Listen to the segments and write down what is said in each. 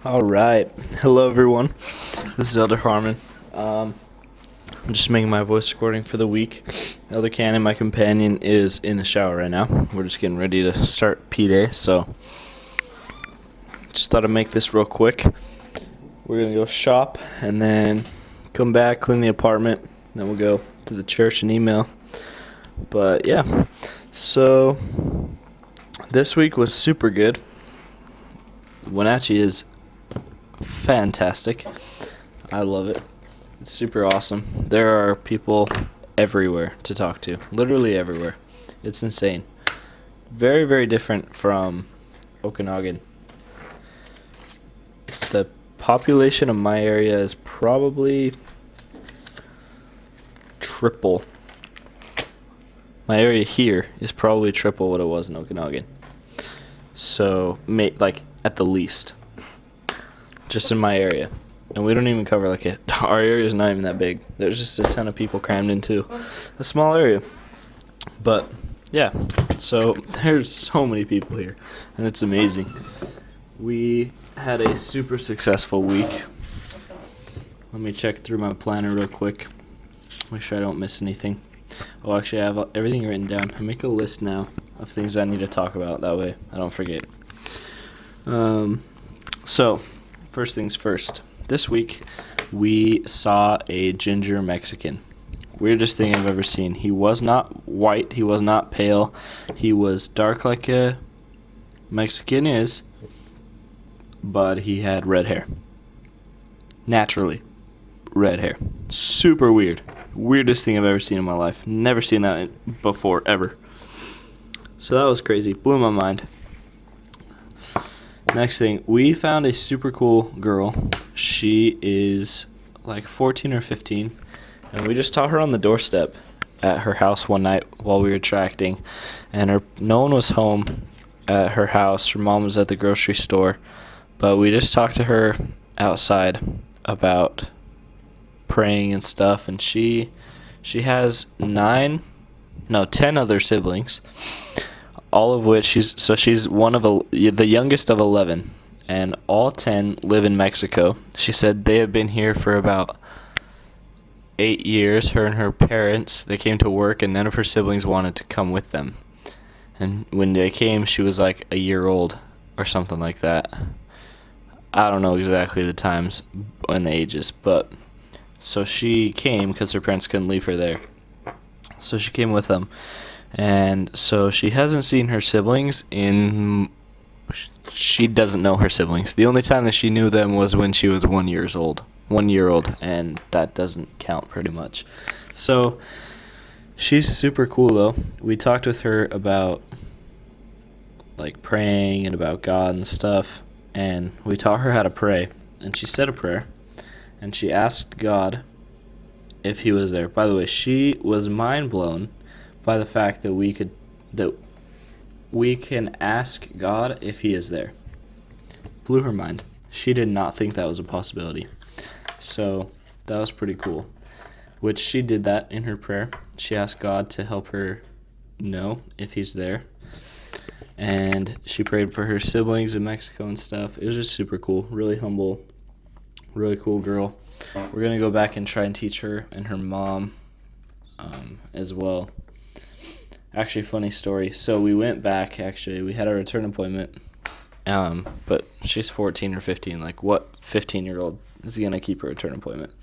All right. Hello, everyone. This is Elder Harman. I'm just making my voice recording for the week. Elder Cannon, my companion, is in the shower right now. We're just getting ready to start P-Day, so just thought I'd make this real quick. We're going to go shop and then come back, clean the apartment, then we'll go to the church and email. But, yeah. So, this week was super good. Wenatchee is fantastic. I love it. It's super awesome. There are people everywhere to talk to. Literally everywhere. It's insane. Very, very different from Okanagan. The population of my area is probably triple. My area here is probably triple what it was in Okanagan. So, like, at the least. Just in my area. And we don't even cover, like, it. Our area is not even that big. There's just a ton of people crammed into a small area. But, yeah. So, there's so many people here. And it's amazing. We had a super successful week. Let me check through my planner real quick. Make sure I don't miss anything. Oh, actually, I have everything written down. I make a list now of things I need to talk about. That way I don't forget. So, first things first. This week, we saw a ginger Mexican. Weirdest thing I've ever seen. He was not white. He was not pale. He was dark like a Mexican is, but he had red hair. Naturally, red hair. Super weird. Weirdest thing I've ever seen in my life. Never seen that before, ever. So that was crazy. Blew my mind. Next thing, we found a super cool girl. She is like 14 or 15, and we just taught her on the doorstep at her house one night while we were tracting, and no one was home at her house. Her mom was at the grocery store, but we just talked to her outside about praying and stuff, and she has 10 other siblings. All of which she's one of the youngest of 11, and all 10 live in Mexico. She said they have been here for about 8 years. Her and her parents, they came to work, and none of her siblings wanted to come with them. And when they came, she was like a year old or something like that. I don't know exactly the times and the ages, but so she came because her parents couldn't leave her there. So she came with them. And so she hasn't seen her siblings she doesn't know her siblings. The only time that she knew them was when she was 1 year old, and that doesn't count pretty much. So she's super cool though. We talked with her about like praying and about God and stuff, and we taught her how to pray, and she said a prayer, and she asked God if he was there. By the way, she was mind blown by the fact that we can ask God if he is there. Blew her mind. She did not think that was a possibility. So that was pretty cool. Which she did that in her prayer. She asked God to help her know if he's there. And she prayed for her siblings in Mexico and stuff. It was just super cool. Really humble. Really cool girl. We're going to go back and try and teach her and her mom as well. Actually, funny story. So we went back, we had a return appointment, but she's 14 or 15. Like, what 15-year-old is going to keep a return appointment?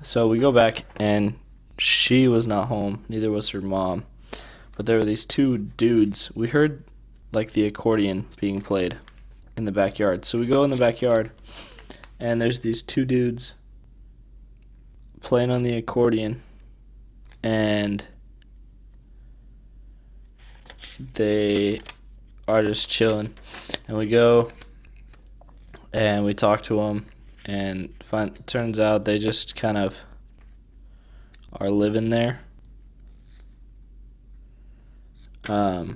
So we go back, and she was not home. Neither was her mom. But there were these two dudes. We heard, like, the accordion being played in the backyard. So we go in the backyard, and there's these two dudes playing on the accordion, and they are just chilling. And we go and we talk to them, and turns out they just kind of are living there. Yeah,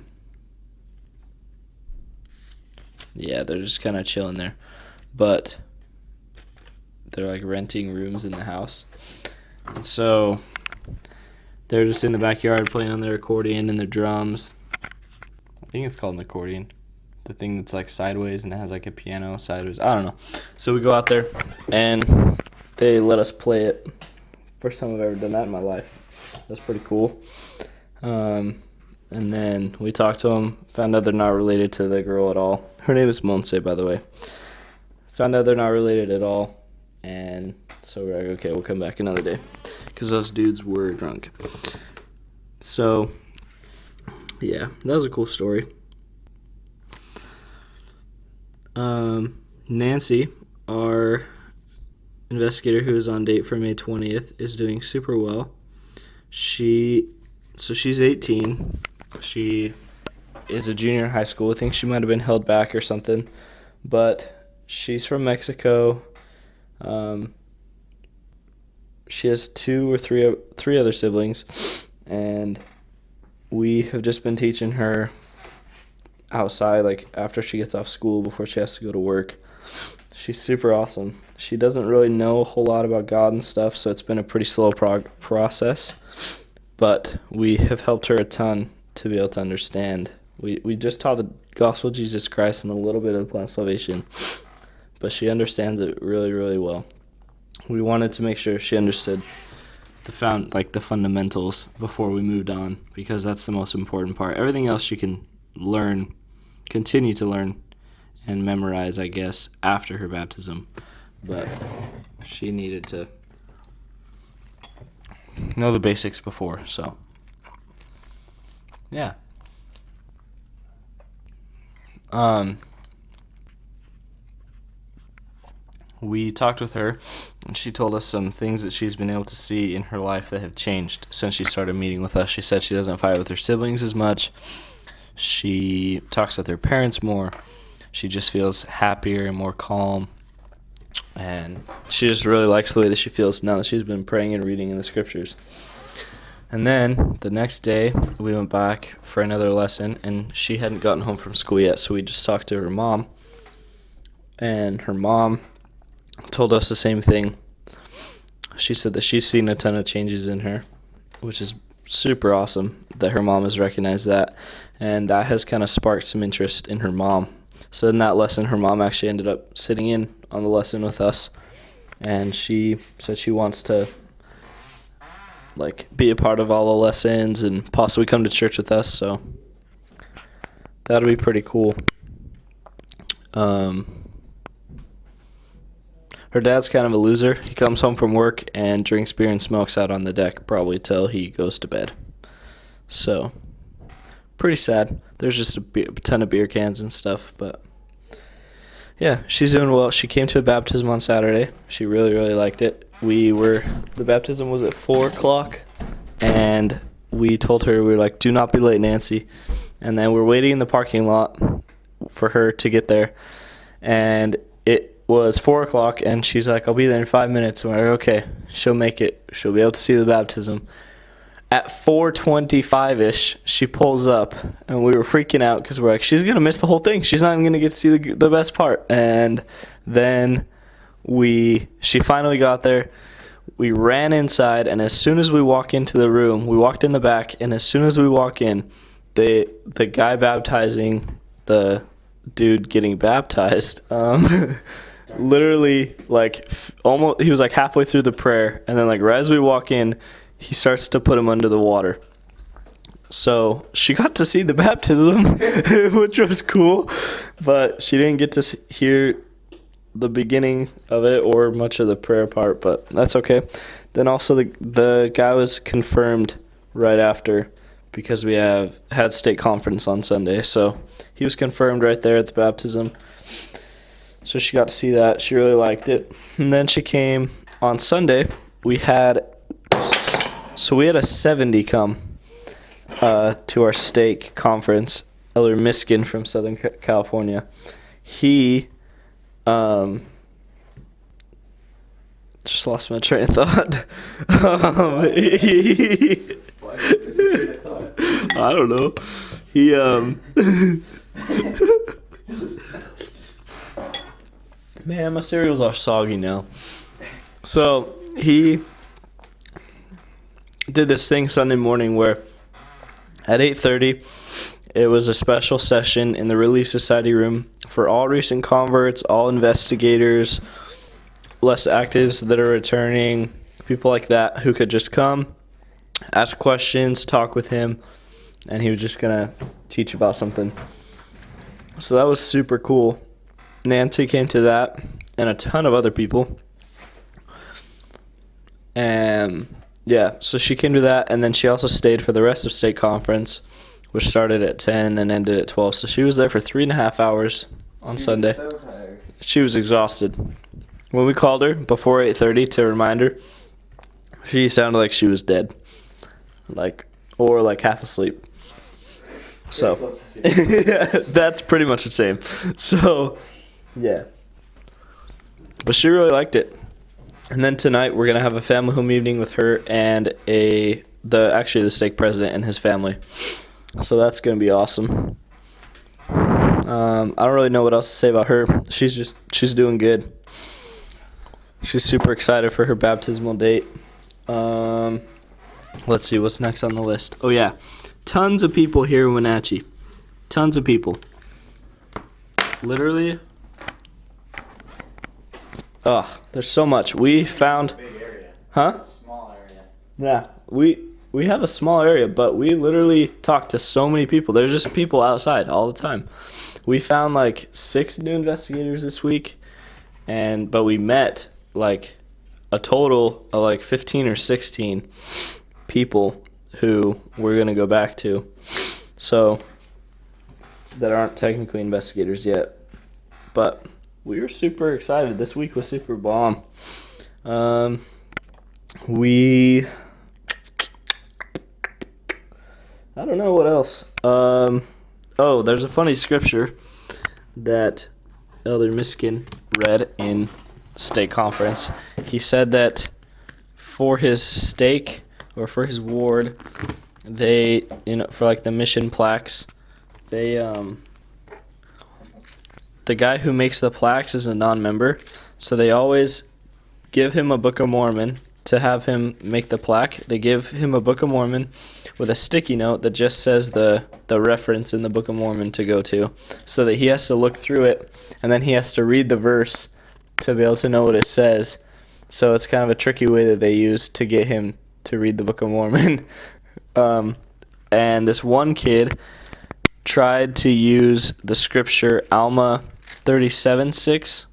they're just kind of chilling there, but they're like renting rooms in the house. And so they're just in the backyard playing on their accordion and their drums. I think it's called an accordion. the thing that's like sideways and it has like a piano sideways. I don't know. So we go out there and they let us play it. First time I've ever done that in my life. That's pretty cool. And then we talked to them, found out they're not related to the girl at all. Her name is Monse, by the way. Found out they're not related at all. And so we're like, okay, we'll come back another day. Because those dudes were drunk. So, yeah, that was a cool story. Nancy, our investigator who is on date for May 20th, is doing super well. She's 18. She is a junior in high school. I think she might have been held back or something. But she's from Mexico. She has three other siblings, and we have just been teaching her outside, like after she gets off school, before she has to go to work. She's super awesome. She doesn't really know a whole lot about God and stuff, so it's been a pretty slow process, but we have helped her a ton to be able to understand. We just taught the gospel of Jesus Christ and a little bit of the plan of salvation, but she understands it really, really well. We wanted to make sure she understood the fundamentals before we moved on, because that's the most important part. Everything else she can continue to learn and memorize, I guess, after her baptism. But she needed to know the basics before, so yeah. We talked with her, and she told us some things that she's been able to see in her life that have changed since she started meeting with us. She said she doesn't fight with her siblings as much. She talks with her parents more. She just feels happier and more calm. And she just really likes the way that she feels now that she's been praying and reading in the scriptures. And then the next day, we went back for another lesson, and she hadn't gotten home from school yet, so we just talked to her mom. And her mom told us the same thing. She said that she's seen a ton of changes in her, which is super awesome that her mom has recognized that, and that has kind of sparked some interest in her mom. So in that lesson, her mom actually ended up sitting in on the lesson with us, and she said she wants to be a part of all the lessons and possibly come to church with us, so that'll be pretty cool. Her dad's kind of a loser. He comes home from work and drinks beer and smokes out on the deck probably till he goes to bed. So, pretty sad. There's just a ton of beer cans and stuff, but yeah, she's doing well. She came to a baptism on Saturday. She really, really liked it. The baptism was at 4 o'clock, and we told her, we were like, do not be late, Nancy. And then we're waiting in the parking lot for her to get there, and it was 4 o'clock, and she's like, I'll be there in 5 minutes. And we're like, okay, she'll make it. She'll be able to see the baptism. At 4:25-ish, she pulls up, and we were freaking out because we're like, she's going to miss the whole thing. She's not even going to get to see the best part. And then she finally got there. We ran inside, and as soon as we walk into the room, we walked in the back, and as soon as we walk in, the guy baptizing the dude getting baptized, literally, almost, he was halfway through the prayer, and then right as we walk in, he starts to put him under the water. So she got to see the baptism, which was cool, but she didn't get to hear the beginning of it or much of the prayer part, but that's okay. Then also the guy was confirmed right after, because we had state conference on Sunday, so he was confirmed right there at the baptism. So she got to see that. She really liked it. And then she came on Sunday. We had a 70 come to our stake conference. Elder Miskin from Southern California. He just lost my train of thought. I don't know. He man, my cereals are soggy now. So he did this thing Sunday morning where at 8:30 It was a special session in the Relief Society room for all recent converts, all investigators, less actives that are returning, people like that who could just come, ask questions, talk with him, and he was just going to teach about something. So that was super cool. Nancy came to that, and a ton of other people. And yeah, so she came to that, and then she also stayed for the rest of state conference, which started at 10 and then ended at 12. So she was there for 3.5 hours on Sunday. So tired. She was exhausted. When we called her before 8:30 to remind her, she sounded like she was dead, or half asleep. So yeah, that's pretty much the same. So yeah, but she really liked it. And then tonight we're gonna have a family home evening with her and the stake president and his family. So that's gonna be awesome. I don't really know what else to say about her. She's doing good. She's super excited for her baptismal date. Let's see what's next on the list. Oh yeah, tons of people here in Wenatchee. Tons of people. Literally. Oh, there's so much. We found. Big area. Huh? Small area. Yeah, we have a small area, but we literally talked to so many people. There's just people outside all the time. We found 6 new investigators this week, but we met a total of 15 or 16 people who we're gonna go back to. So that aren't technically investigators yet, but we were super excited. This week was super bomb. I don't know what else. There's a funny scripture that Elder Miskin read in stake conference. He said that for his stake or for his ward, they, for the mission plaques, they, the guy who makes the plaques is a non-member, so they always give him a Book of Mormon to have him make the plaque. They give him a Book of Mormon with a sticky note that just says the reference in the Book of Mormon to go to, so that he has to look through it, and then he has to read the verse to be able to know what it says. So it's kind of a tricky way that they use to get him to read the Book of Mormon. And this one kid tried to use the scripture Alma 37:6,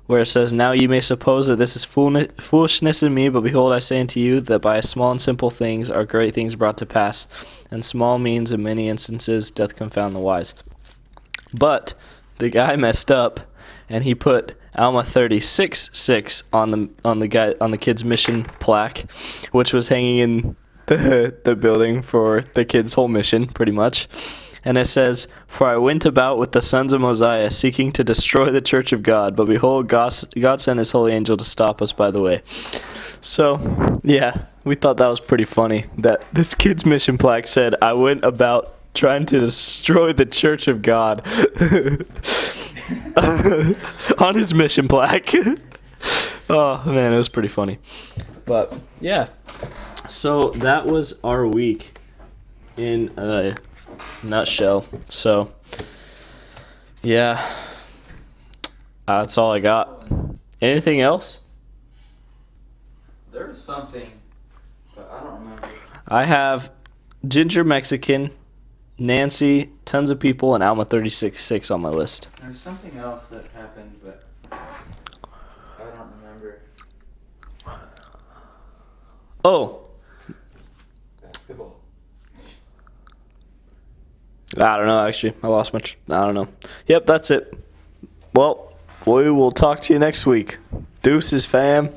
where it says, "Now you may suppose that this is foolishness in me, but behold, I say unto you that by small and simple things are great things brought to pass, and small means in many instances doth confound the wise." But the guy messed up, and he put Alma 36:6 on the kid's mission plaque, which was hanging in the building for the kid's whole mission, pretty much. And it says, "For I went about with the sons of Mosiah, seeking to destroy the church of God, but behold, God sent his holy angel to stop us by the way." So, yeah, we thought that was pretty funny, that this kid's mission plaque said, "I went about trying to destroy the church of God," on his mission plaque. Oh, man, it was pretty funny. But, yeah. So, that was our week in a nutshell. So, yeah. That's all I got. Anything else? There was something, but I don't remember. I have Ginger Mexican, Nancy, tons of people, and Alma 36:6 on my list. There's something else that happened, but I don't remember. Oh, Basketball. I don't know, actually. I don't know. Yep, that's it. Well, we will talk to you next week. Deuces, fam.